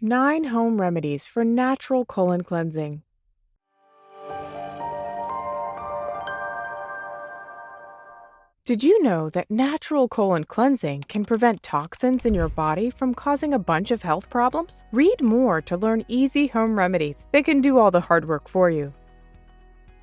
9 home remedies for natural colon cleansing. Did you know that natural colon cleansing can prevent toxins in your body from causing a bunch of health problems? Read more to learn easy home remedies that can do all the hard work for you.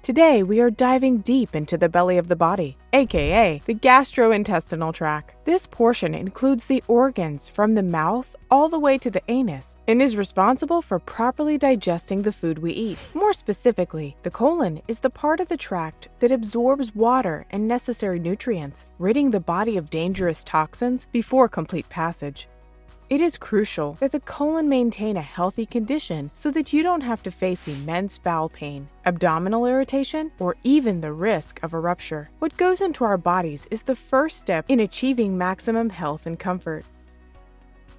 Today, we are diving deep into the belly of the body, aka the gastrointestinal tract. This portion includes the organs from the mouth all the way to the anus and is responsible for properly digesting the food we eat. More specifically, the colon is the part of the tract that absorbs water and necessary nutrients, ridding the body of dangerous toxins before complete passage. It is crucial that the colon maintain a healthy condition so that you don't have to face immense bowel pain, abdominal irritation, or even the risk of a rupture. What goes into our bodies is the first step in achieving maximum health and comfort.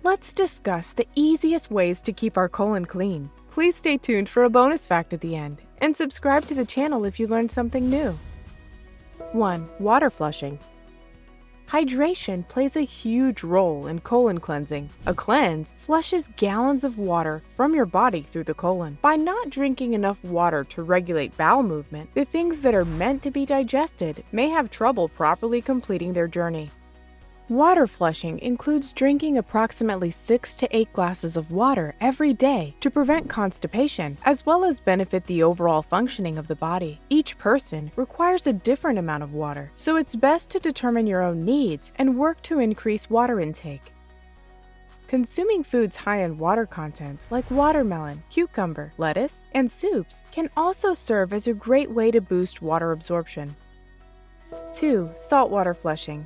Let's discuss the easiest ways to keep our colon clean. Please stay tuned for a bonus fact at the end, and subscribe to the channel if you learned something new. 1. Water flushing. Hydration plays a huge role in colon cleansing. A cleanse flushes gallons of water from your body through the colon. By not drinking enough water to regulate bowel movement, the things that are meant to be digested may have trouble properly completing their journey. Water flushing includes drinking approximately 6 to 8 glasses of water every day to prevent constipation, as well as benefit the overall functioning of the body. Each person requires a different amount of water, so it's best to determine your own needs and work to increase water intake. Consuming foods high in water content like watermelon, cucumber, lettuce, and soups can also serve as a great way to boost water absorption. 2. Saltwater flushing.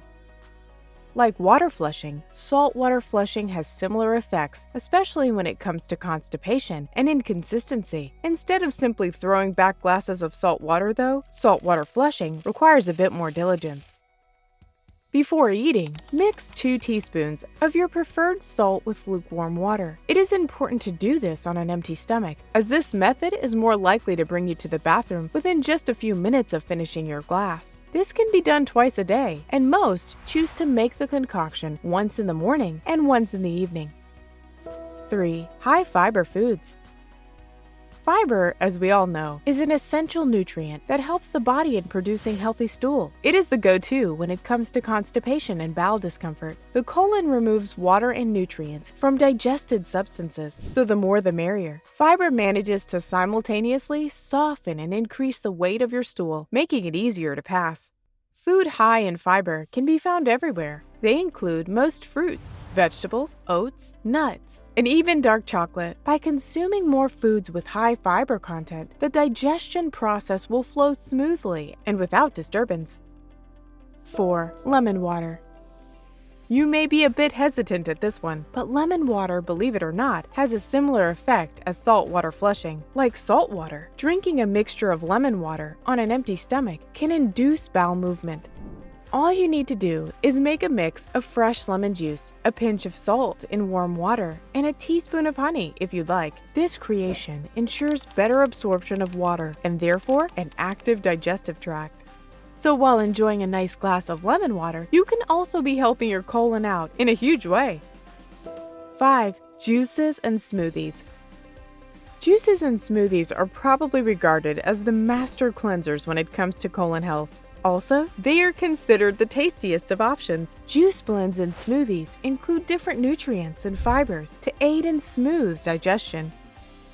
Like water flushing, saltwater flushing has similar effects, especially when it comes to constipation and inconsistency. Instead of simply throwing back glasses of salt water, though, saltwater flushing requires a bit more diligence. Before eating, mix 2 teaspoons of your preferred salt with lukewarm water. It is important to do this on an empty stomach, as this method is more likely to bring you to the bathroom within just a few minutes of finishing your glass. This can be done twice a day, and most choose to make the concoction once in the morning and once in the evening. 3. High fiber foods. Fiber, as we all know, is an essential nutrient that helps the body in producing healthy stool. It is the go-to when it comes to constipation and bowel discomfort. The colon removes water and nutrients from digested substances, so the more the merrier. Fiber manages to simultaneously soften and increase the weight of your stool, making it easier to pass. Food high in fiber can be found everywhere. They include most fruits, vegetables, oats, nuts, and even dark chocolate. By consuming more foods with high fiber content, the digestion process will flow smoothly and without disturbance. 4. Lemon water. You may be a bit hesitant at this one, but lemon water, believe it or not, has a similar effect as saltwater flushing. Like salt water, drinking a mixture of lemon water on an empty stomach can induce bowel movement. All you need to do is make a mix of fresh lemon juice, a pinch of salt in warm water, and a teaspoon of honey if you'd like. This creation ensures better absorption of water and therefore an active digestive tract. So while enjoying a nice glass of lemon water, you can also be helping your colon out in a huge way. 5. Juices and smoothies. Juices and smoothies are probably regarded as the master cleansers when it comes to colon health. Also, they are considered the tastiest of options. Juice blends and smoothies include different nutrients and fibers to aid in smooth digestion.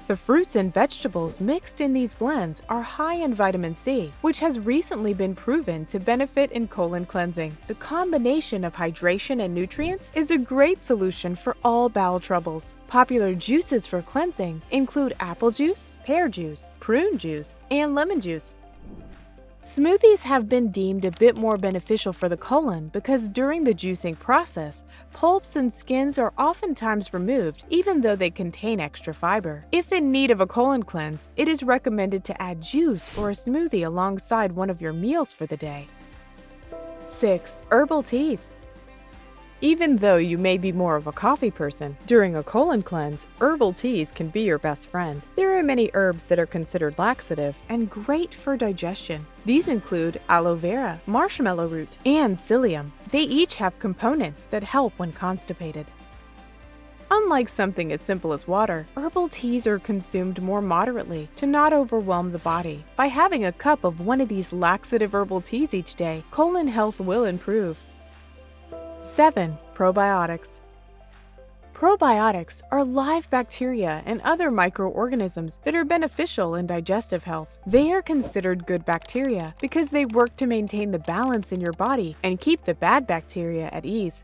The fruits and vegetables mixed in these blends are high in vitamin C, which has recently been proven to benefit in colon cleansing. The combination of hydration and nutrients is a great solution for all bowel troubles. Popular juices for cleansing include apple juice, pear juice, prune juice, and lemon juice. Smoothies have been deemed a bit more beneficial for the colon because during the juicing process, pulps and skins are oftentimes removed even though they contain extra fiber. If in need of a colon cleanse, it is recommended to add juice or a smoothie alongside one of your meals for the day. 6. Herbal teas. Even though you may be more of a coffee person, during a colon cleanse, herbal teas can be your best friend. There are many herbs that are considered laxative and great for digestion. These include aloe vera, marshmallow root, and psyllium. They each have components that help when constipated. Unlike something as simple as water, herbal teas are consumed more moderately to not overwhelm the body. By having a cup of one of these laxative herbal teas each day, colon health will improve. 7. Probiotics. Probiotics are live bacteria and other microorganisms that are beneficial in digestive health. They are considered good bacteria because they work to maintain the balance in your body and keep the bad bacteria at ease.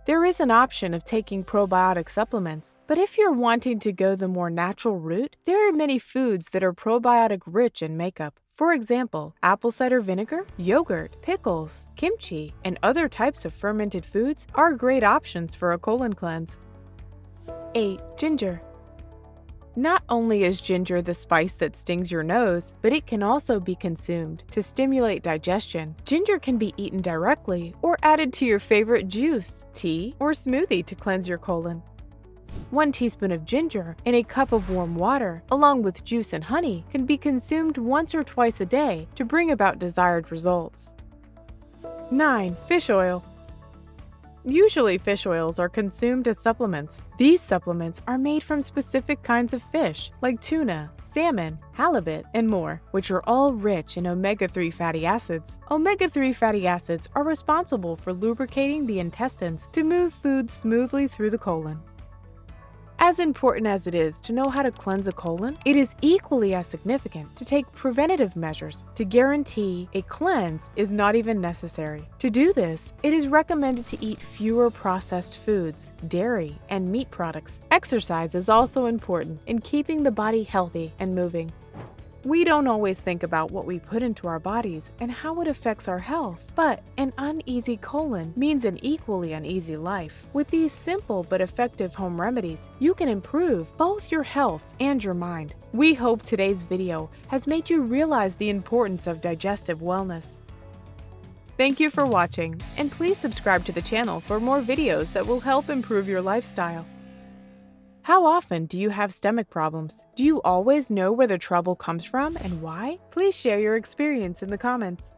There is an option of taking probiotic supplements, but if you're wanting to go the more natural route, there are many foods that are probiotic rich in makeup. For example, apple cider vinegar, yogurt, pickles, kimchi, and other types of fermented foods are great options for a colon cleanse. 8. Ginger. Not only is ginger the spice that stings your nose, but it can also be consumed to stimulate digestion. Ginger can be eaten directly or added to your favorite juice, tea, or smoothie to cleanse your colon. 1 teaspoon of ginger in a cup of warm water, along with juice and honey, can be consumed once or twice a day to bring about desired results. 9. Fish oil. Usually fish oils are consumed as supplements. These supplements are made from specific kinds of fish, like tuna, salmon, halibut, and more, which are all rich in omega-3 fatty acids. Omega-3 fatty acids are responsible for lubricating the intestines to move food smoothly through the colon. As important as it is to know how to cleanse a colon, it is equally as significant to take preventative measures to guarantee a cleanse is not even necessary. To do this, it is recommended to eat fewer processed foods, dairy, and meat products. Exercise is also important in keeping the body healthy and moving. We don't always think about what we put into our bodies and how it affects our health, but an uneasy colon means an equally uneasy life. With these simple but effective home remedies, you can improve both your health and your mind. We hope today's video has made you realize the importance of digestive wellness. Thank you for watching, and please subscribe to the channel for more videos that will help improve your lifestyle. How often do you have stomach problems? Do you always know where the trouble comes from and why? Please share your experience in the comments.